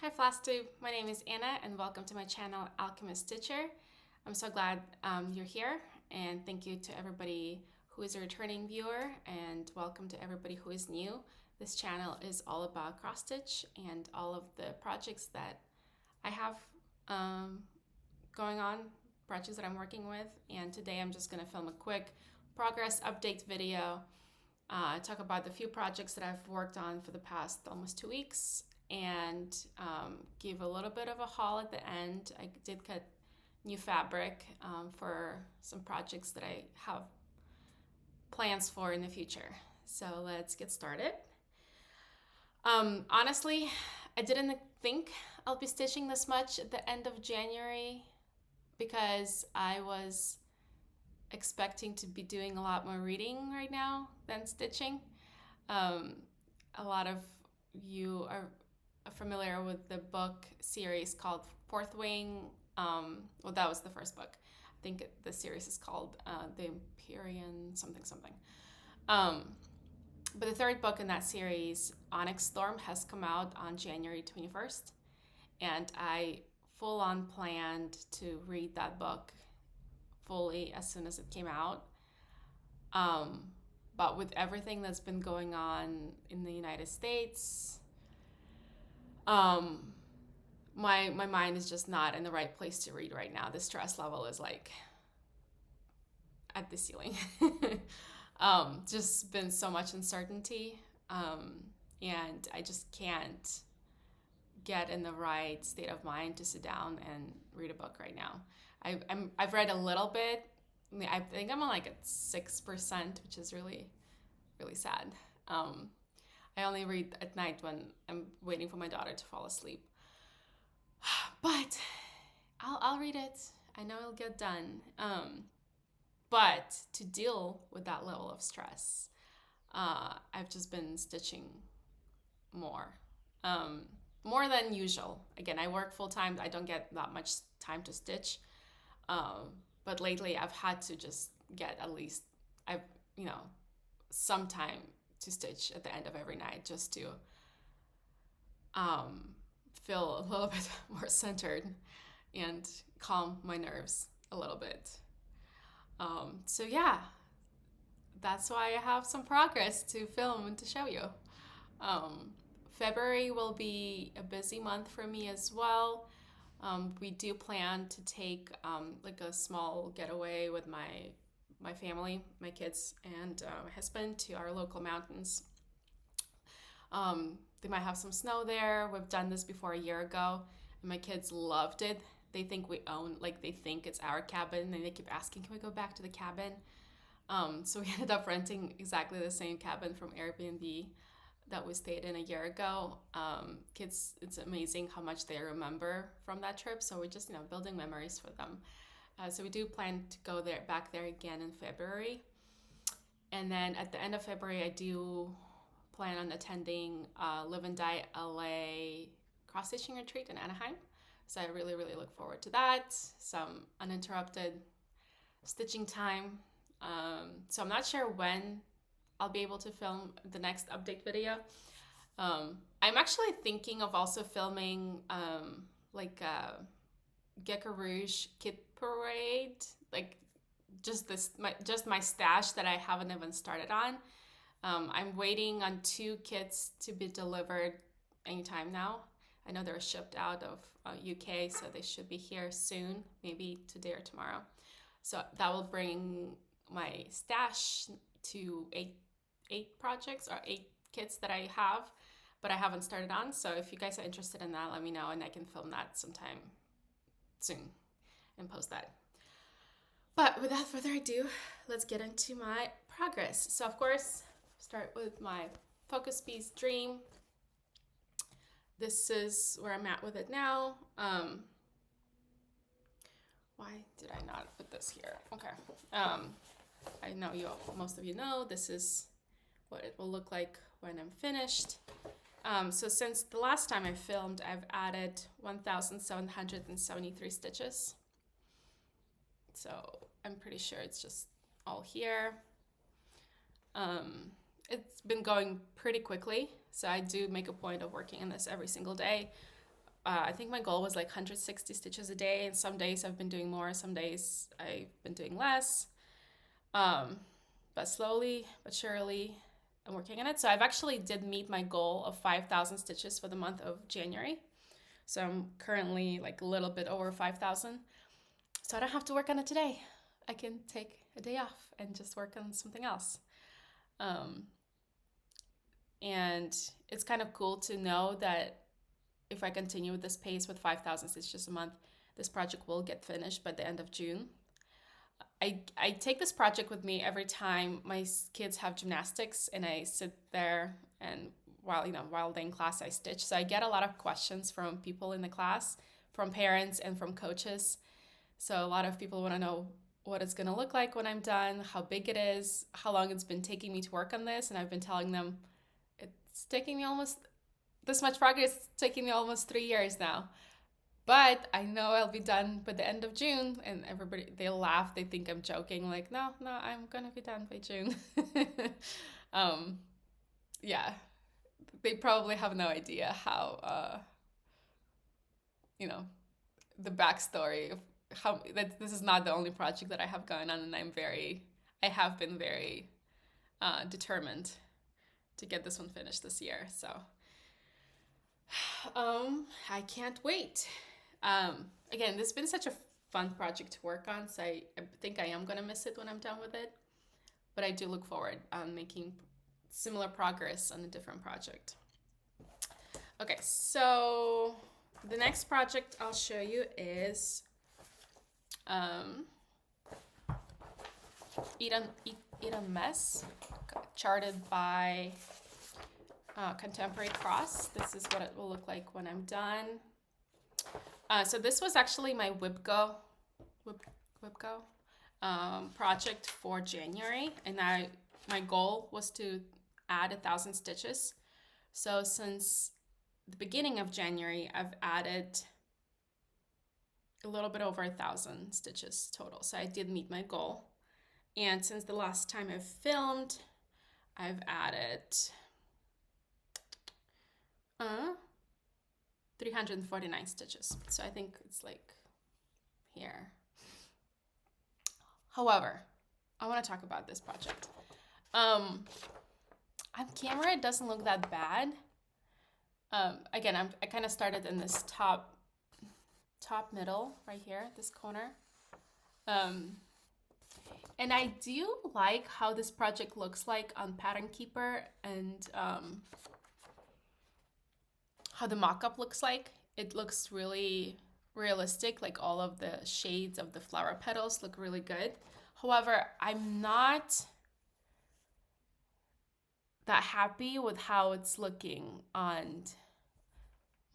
Hi FlossTube, my name is Anna and welcome to my channel Alchemist Stitcher. I'm so glad you're here, and thank you to everybody who is a returning viewer, and welcome to everybody who is new. This channel is all about cross stitch and all of the projects that I have going on, projects that I'm working with, and today I'm just going to film a quick progress update video, talk about the few projects that I've worked on for the past almost 2 weeks, and give a little bit of a haul at the end. I did cut new fabric for some projects that I have plans for in the future. So let's get started. Honestly, I didn't think I'll be stitching this much at the end of January because I was expecting to be doing a lot more reading right now than stitching. A lot of you are familiar with the book series called Fourth Wing. Well, that was the first book. I think the series is called The Empyrean something. But the third book in that series, Onyx Storm, has come out on January 21st. And I full on planned to read that book fully as soon as it came out. But with everything that's been going on in the United States, my mind is just not in the right place to read right now. The stress level is like at the ceiling. Just been so much uncertainty, and I just can't get in the right state of mind to sit down and read a book right now. I've read a little bit. I think I'm on like at 6%, which is really, really sad. I only read at night when I'm waiting for my daughter to fall asleep. But I'll read it. I know it'll get done. But to deal with that level of stress, I've just been stitching more. More than usual. Again, I work full time. I don't get that much time to stitch. But lately I've had to just get at least some time to stitch at the end of every night, just to feel a little bit more centered and calm my nerves a little bit. So yeah, that's why I have some progress to film and to show you. February will be a busy month for me as well. We do plan to take like a small getaway with my family, my kids, and my husband to our local mountains. They might have some snow there. We've done this before a year ago, and my kids loved it. They think they think it's our cabin, and they keep asking, can we go back to the cabin? So we ended up renting exactly the same cabin from Airbnb that we stayed in a year ago. Kids, it's amazing how much they remember from that trip. So we're just, building memories for them. So we do plan to go back there again in February. And then at the end of February, I do plan on attending Live and Die LA cross-stitching retreat in Anaheim. So I really, really look forward to that. Some uninterrupted stitching time. So I'm not sure when I'll be able to film the next update video. I'm actually thinking of also filming like a Gecko Rouge kit parade, like just my stash that I haven't even started on. I'm waiting on 2 kits to be delivered anytime now. I know they're shipped out of UK, so they should be here soon, maybe today or tomorrow. So that will bring my stash to 8 projects or 8 kits that I have, but I haven't started on. So if you guys are interested in that, let me know, and I can film that sometime soon and post that. But without further ado, let's get into my progress. So of course, start with my focus piece Dream. This is where I'm at with it now. Why did I not put this here? Okay. I know most of you know this is what it will look like when I'm finished. So since the last time I filmed, I've added 1,773 stitches. So I'm pretty sure it's just all here. It's been going pretty quickly, so I do make a point of working on this every single day. I think my goal was like 160 stitches a day, and some days I've been doing more, some days I've been doing less. Um, but slowly but surely, I'm working on it. So I've actually did meet my goal of 5,000 stitches for the month of January. So I'm currently like a little bit over 5,000. So I don't have to work on it today. I can take a day off and just work on something else. And it's kind of cool to know that if I continue with this pace with 5,000 stitches a month, this project will get finished by the end of June. I take this project with me every time my kids have gymnastics, and I sit there and while they're in class, I stitch. So I get a lot of questions from people in the class, from parents and from coaches. So a lot of people want to know what it's going to look like when I'm done, how big it is, how long it's been taking me to work on this. And I've been telling them it's taking me almost this much progress. It's taking me almost 3 years now. But I know I'll be done by the end of June, and everybody, they laugh. They think I'm joking. Like, no, I'm going to be done by June. Yeah, they probably have no idea how, the backstory of how that this is not the only project that I have going on, and I have been very determined to get this one finished this year. So, I can't wait. Again, this has been such a fun project to work on, so I think I am going to miss it when I'm done with it. But I do look forward on making similar progress on a different project. Okay, so the next project I'll show you is Eat a Mess, charted by Contemporary Cross. This is what it will look like when I'm done. So this was actually my WIPGO project for January, and my goal was to add 1,000 stitches. So since the beginning of January, I've added a little bit over 1,000 stitches total. So I did meet my goal. And since the last time I filmed, I've added 349 stitches. So I think it's like here. However, I want to talk about this project. On camera, it doesn't look that bad. Again, I kind of started in this top middle right here, this corner. And I do like how this project looks like on Pattern Keeper, and how the mock-up looks like. It looks really realistic, like all of the shades of the flower petals look really good. However, I'm not that happy with how it's looking on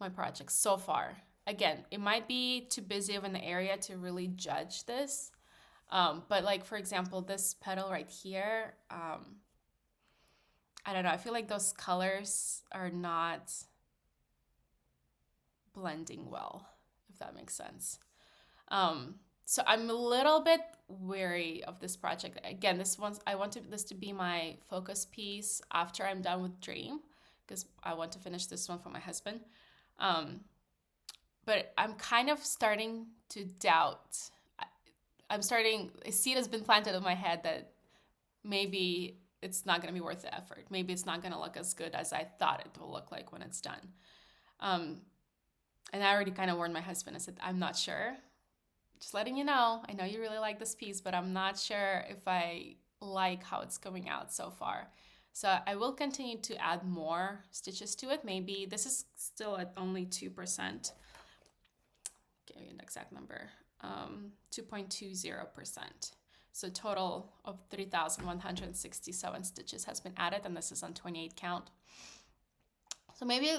my project so far. Again, it might be too busy of an area to really judge this. But like, for example, this petal right here, I don't know, I feel like those colors are not blending well, if that makes sense. So I'm a little bit wary of this project. Again, I want this to be my focus piece after I'm done with Dream, because I want to finish this one for my husband. But I'm kind of starting to doubt. A seed has been planted in my head that maybe it's not going to be worth the effort. Maybe it's not going to look as good as I thought it will look like when it's done. And I already kind of warned my husband. I said, I'm not sure. Just letting you know. I know you really like this piece, but I'm not sure if I like how it's coming out so far. So I will continue to add more stitches to it. Maybe this is still at only 2%. Give you an exact number. 2.20%. So total of 3,167 stitches has been added, and this is on 28 count. So maybe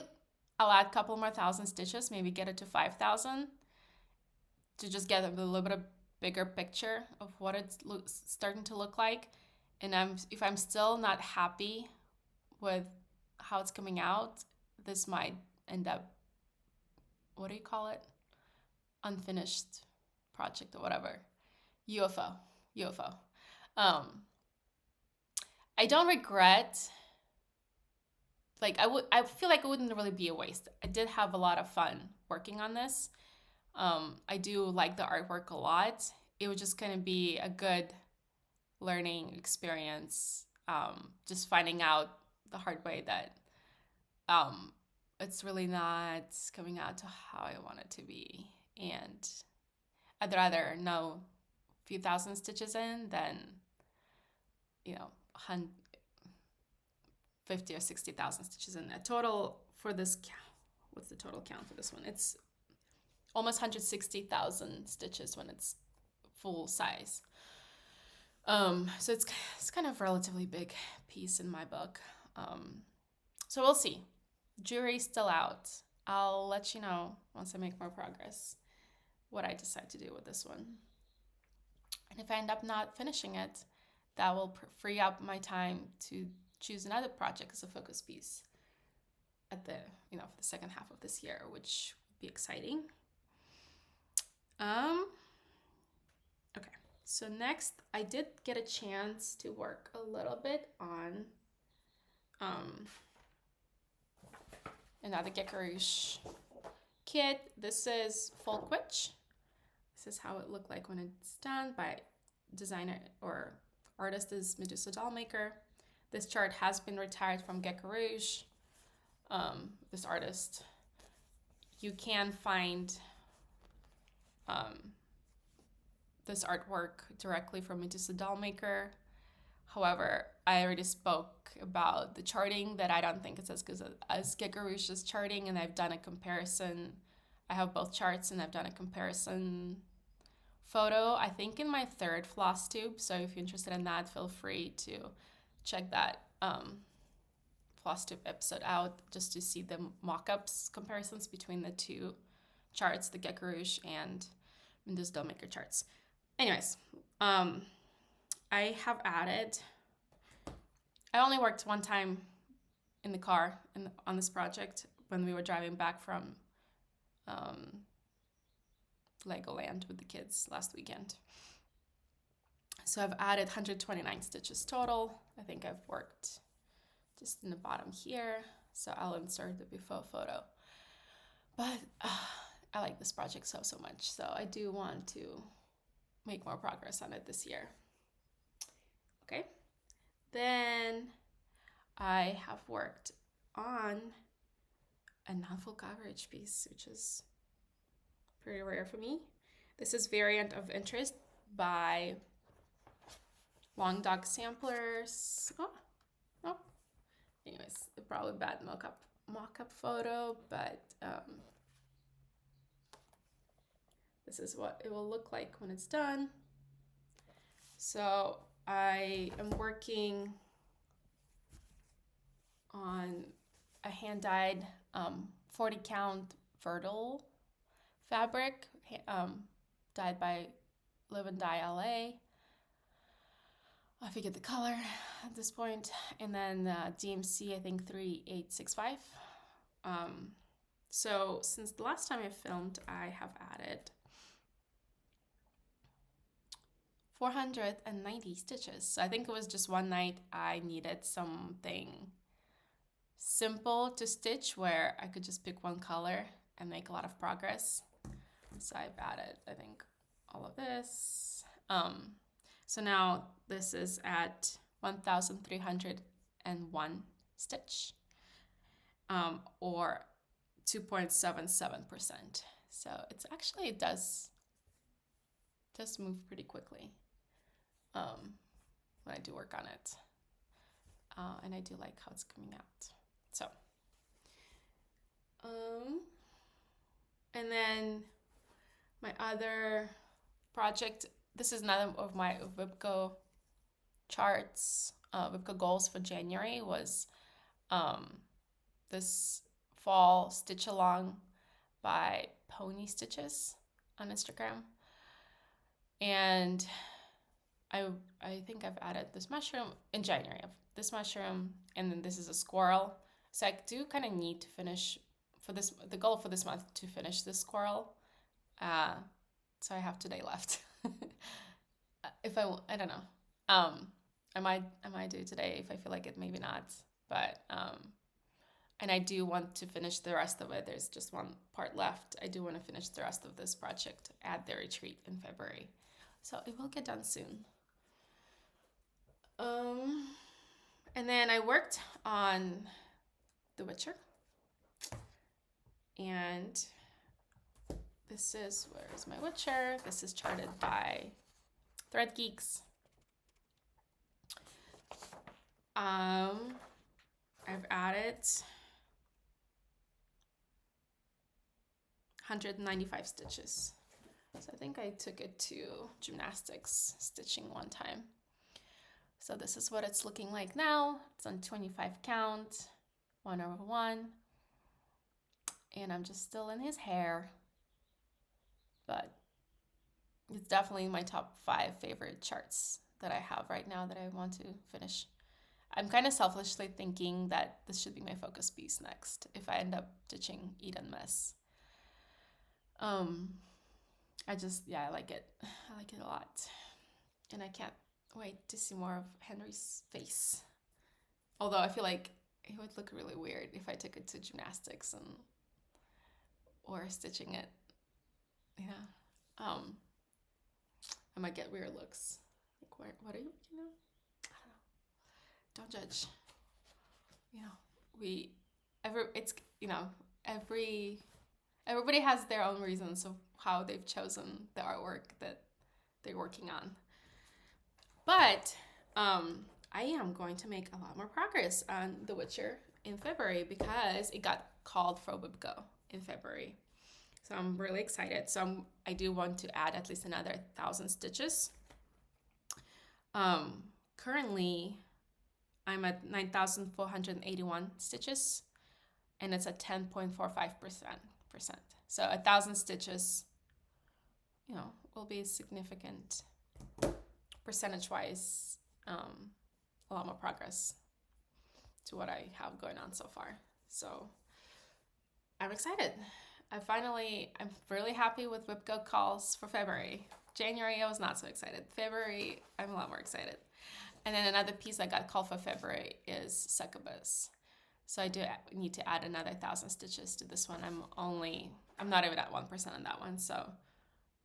I'll add a couple more thousand stitches, maybe get it to 5,000 to just get a little bit of bigger picture of what it's starting to look like. And if I'm still not happy with how it's coming out, this might end up, what do you call it? Unfinished project or whatever. UFO. I don't regret like I feel like it wouldn't really be a waste. I did have a lot of fun working on this. I do like the artwork a lot. It was just going to be a good learning experience. Just finding out the hard way that it's really not coming out to how I want it to be. And I'd rather know a few thousand stitches in than, 50 or 60,000 stitches in. A total for this what's the total count for this one? It's almost 160,000 stitches when it's full size. So it's kind of a relatively big piece in my book. So we'll see. Jury's still out. I'll let you know once I make more progress what I decide to do with this one. And if I end up not finishing it, that will free up my time to choose another project as a focus piece at the, for the second half of this year, which would be exciting. Okay, so next I did get a chance to work a little bit on another Gecko-Rouge kit. This is Full Quitch. This is how it looked like when it's done by designer or artist is Medusa Dollmaker. This chart has been retired from Gecko-Rouge. This artist, you can find this artwork directly from Medusa Dollmaker. However, I already spoke about the charting, that I don't think it's as good as Gecko-Rouge's charting, and I've done a comparison. I have both charts, and I've done a comparison photo, I think, in my third FlossTube. So if you're interested in that, feel free to check that FlossTube episode out just to see the mock-ups comparisons between the two charts, the Gecko-Rouge and Medusa Dollmaker charts. Anyways, I have added, I only worked one time in the car on this project when we were driving back from Legoland with the kids last weekend. So I've added 129 stitches total. I think I've worked just in the bottom here. So I'll insert the before photo. But I like this project so much. So I do want to make more progress on it this year. Okay. Then I have worked on a non-full coverage piece, which is pretty rare for me. This is Variant of Interest by Long Dog Samplers. Oh. Anyways, probably bad mock-up photo, but this is what it will look like when it's done. So I am working on a hand-dyed 40 count Vertil fabric, dyed by Live and Dye LA. I forget the color at this point. And then DMC, I think 3865. So since the last time I filmed, I have added 490 stitches. So I think it was just one night I needed something simple to stitch where I could just pick one color and make a lot of progress. So I've added, I think, all of this. So now this is at 1,301 stitch, or 2.77%. So it's actually, it does move pretty quickly when I do work on it. And I do like how it's coming out. So, and then my other project, this is another of my WIPCO charts, WIPCO goals for January was this fall stitch along by Pony Stitches on Instagram. And I think I've added this mushroom in January, this mushroom, and then this is a squirrel. So I do kind of need to finish for this, the goal for this month to finish this squirrel. So I have today left. If I don't know. I might do today if I feel like it, maybe not. But And I do want to finish the rest of it. There's just one part left. I do want to finish the rest of this project at the retreat in February. So it will get done soon. And then I worked on The Witcher. And this is, where is my Witcher? This is charted by Thread Geeks. I've added 195 stitches. So I think I took it to gymnastics stitching one time. So this is what it's looking like now. It's on 25 count, 1/1. And I'm just still in his hair. But it's definitely my top 5 favorite charts that I have right now that I want to finish. I'm kind of selfishly thinking that this should be my focus piece next if I end up ditching Eden Mess. I like it. I like it a lot. And I can't wait to see more of Henry's face. Although I feel like it would look really weird if I took it to gymnastics or stitching it. Yeah. I might get weird looks. Like, what are you, I don't know. Don't judge. Everybody has their own reasons of how they've chosen the artwork that they're working on. But I am going to make a lot more progress on The Witcher in February because it got called for WIPGO in February. So I'm really excited. So I do want to add at least another 1,000 stitches. Currently, I'm at 9,481 stitches, and it's at 10.45%. So 1,000 stitches, will be significant percentage-wise, a lot more progress to what I have going on so far. So I'm excited. I'm really happy with WIPGO calls for February. January, I was not so excited. February, I'm a lot more excited. And then another piece I got called for February is succubus. So I do need to add another 1,000 stitches to this one. I'm not even at 1% on that one. So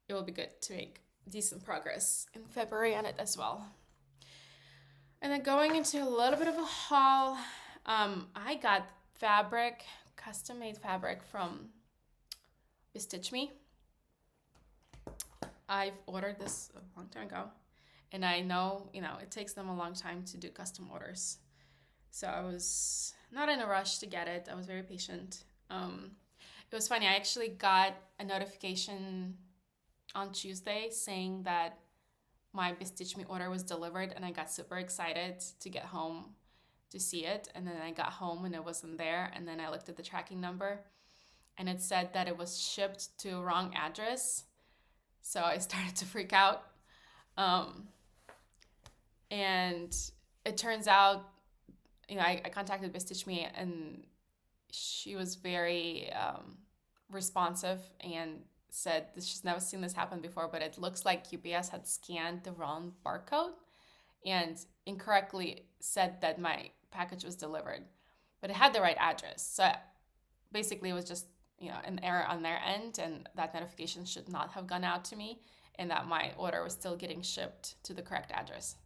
it will be good to make decent progress in February on it as well. And then going into a little bit of a haul, I got fabric, custom-made fabric from Stitch Me. I've ordered this a long time ago, and I know, it takes them a long time to do custom orders. So I was not in a rush to get it. I was very patient. It was funny. I actually got a notification on Tuesday saying that my Bestitch Me order was delivered, and I got super excited to get home to see it. And then I got home and it wasn't there. And then I looked at the tracking number, and it said that it was shipped to a wrong address. So I started to freak out. And it turns out, I contacted Bestitch Me, and she was very responsive and said that she's never seen this happen before, but it looks like UPS had scanned the wrong barcode and incorrectly said that my package was delivered, but it had the right address. So basically it was just, an error on their end, and that notification should not have gone out to me, and that my order was still getting shipped to the correct address,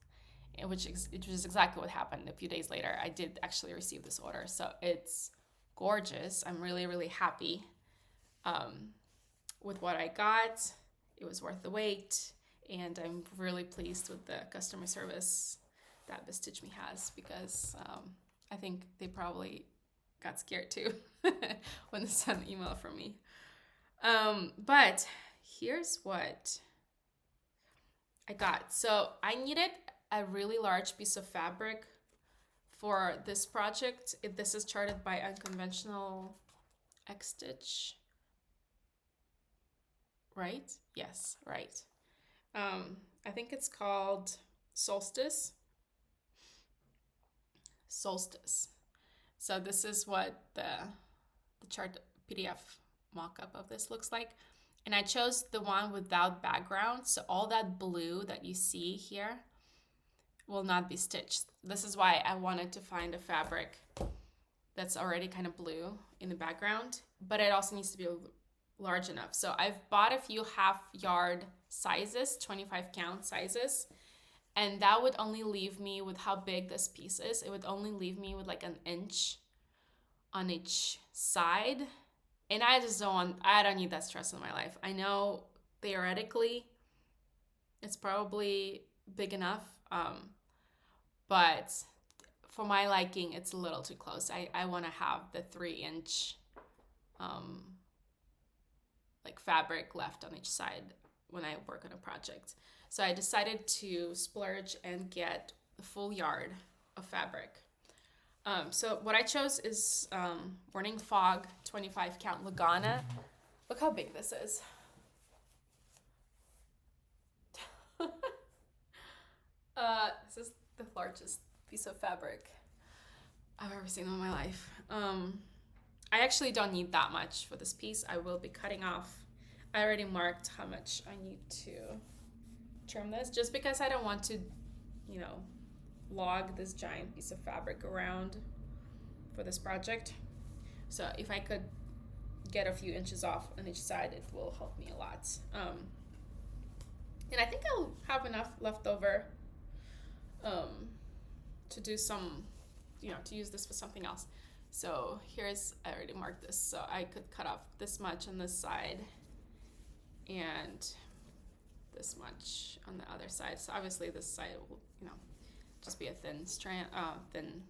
which is exactly what happened. A few days later, I did actually receive this order. So it's gorgeous. I'm really, really happy with what I got. It was worth the wait, and I'm really pleased with the customer service that Bestitch Me has, because I think they probably got scared too when they sent an email from me. But here's what I got. So I needed a really large piece of fabric for this project. This is charted by Unconventional X Stitch. Right? Yes, right. I think it's called Solstice. So this is what the chart PDF mock-up of this looks like. And I chose the one without background. So all that blue that you see here will not be stitched. This is why I wanted to find a fabric that's already kind of blue in the background, but it also needs to be large enough. So I've bought a few half yard sizes, 25 count sizes, and that would only leave me with how big this piece is. It would only leave me with like an inch on each side. And I don't need that stress in my life. I know theoretically it's probably big enough, but for my liking, it's a little too close. I want to have the 3-inch like fabric left on each side when I work on a project. So I decided to splurge and get the full yard of fabric. So what I chose is Morning Fog 25 count Lugana. Look how big this is. This is the largest piece of fabric I've ever seen in my life. I actually don't need that much for this piece. I will be cutting off. I already marked how much I need to trim this, just because I don't want to, you know, log this giant piece of fabric around for this project. So if I could get a few inches off on each side, it will help me a lot. And I think I'll have enough left over to do some, you know, to use this for something else. So I already marked this, so I could cut off this much on this side and this much on the other side. So obviously this side will, you know, just be a thin thin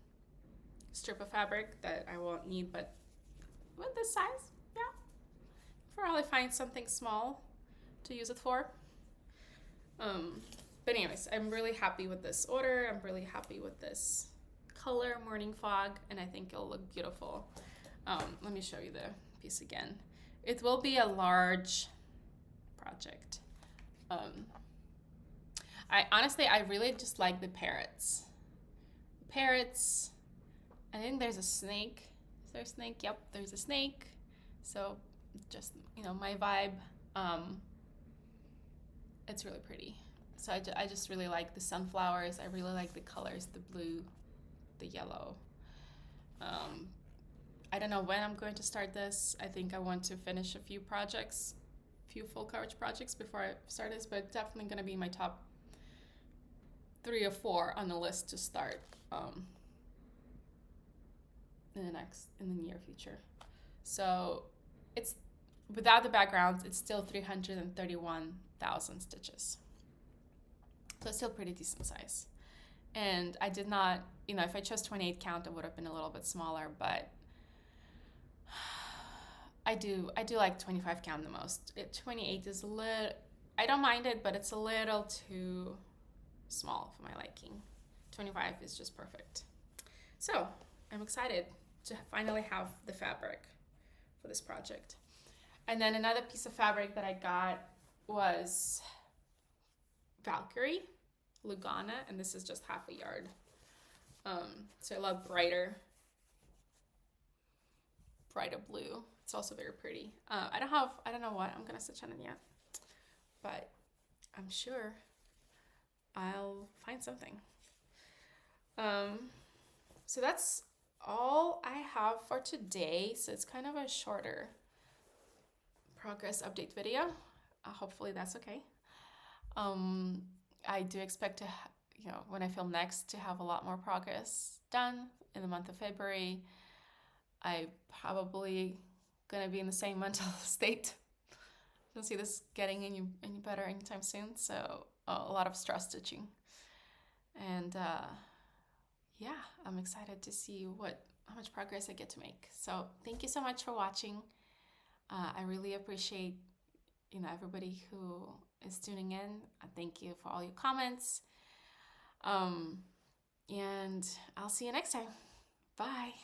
strip of fabric that I won't need, but with this size, yeah, probably find something small to use it for. But anyways, I'm really happy with this order. I'm really happy with this color, Morning Fog, and I think it'll look beautiful. Let me show you the piece again. It will be a large project. I really just like the parrots. I think there's a snake. Is there a snake? Yep, there's a snake. So just, you know, my vibe. It's really pretty. So I just really like the sunflowers. I really like the colors, the blue, the yellow. I don't know when I'm going to start this. I think I want to finish a few full coverage projects before I start this, but definitely going to be my top 3 or 4 on the list to start in the near future. So it's, without the background, it's still 331,000 stitches. So it's still pretty decent size. And I did not, you know, if I chose 28 count, it would have been a little bit smaller, but I do like 25 count the most. 28 is a little, I don't mind it, but it's a little too small for my liking. 25 is just perfect. So I'm excited to finally have the fabric for this project. And then another piece of fabric that I got was Valkyrie Lugana, and this is just half a yard. So a lot brighter blue. It's also very pretty. I don't know what I'm gonna stitch on it yet, but I'm sure I'll find something. So that's all I have for today. So it's kind of a shorter progress update video. Hopefully that's okay. I do expect to, you know, when I film next, to have a lot more progress done in the month of February. I probably gonna be in the same mental state. I don't see this getting any better anytime soon. So a lot of stress stitching, and yeah, I'm excited to see how much progress I get to make. So thank you so much for watching. I really appreciate, you know, everybody who is tuning in. Thank you for all your comments. And I'll see you next time. Bye.